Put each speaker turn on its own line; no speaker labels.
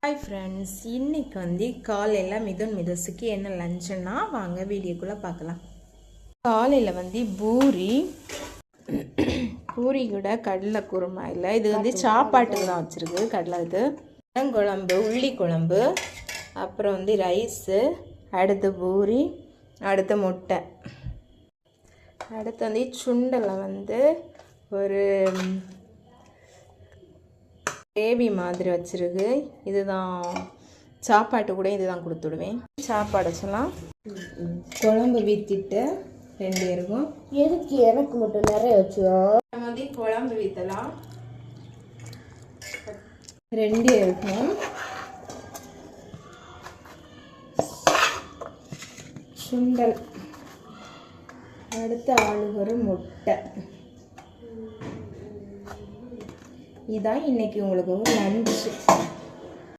Hi friends, இன்றைக்கி வந்து காலையில் மிதுன் மிதஸுக்கு என்ன லஞ்சுன்னா வாங்க வீடியோக்குள்ளே பார்க்கலாம். காலையில் வந்து பூரி கூட கடலை குருமா இல்லை, இது வந்து சாப்பாட்டுக்கு தான் வச்சுருக்கு. கடலை இது குழம்பு, உள்ளி குழம்பு, அப்புறம் வந்து ரைஸு, அடுத்து பூரி, அடுத்து முட்டை, அடுத்து வந்து சுண்டலை வந்து ஒரு கிரேவி மாதிரி வச்சுருக்கு. இதுதான் சாப்பாட்டு கூட இதுதான் கொடுத்துடுவேன். சாப்பாடு வச்சலாம். குழம்பு வீத்திட்டு 2 இருக்கும்.
எதுக்கு எனக்கு மட்டும் நிறைய வச்சுக்கோ.
நம்ம வந்து குழம்பு வீத்தலாம் 2 இருக்கும். சுண்டல், அடுத்த ஆளுக்கு ஒரு முட்டை. இதான் இன்னைக்கு உங்களுக்கு ஒரு லஞ்சு.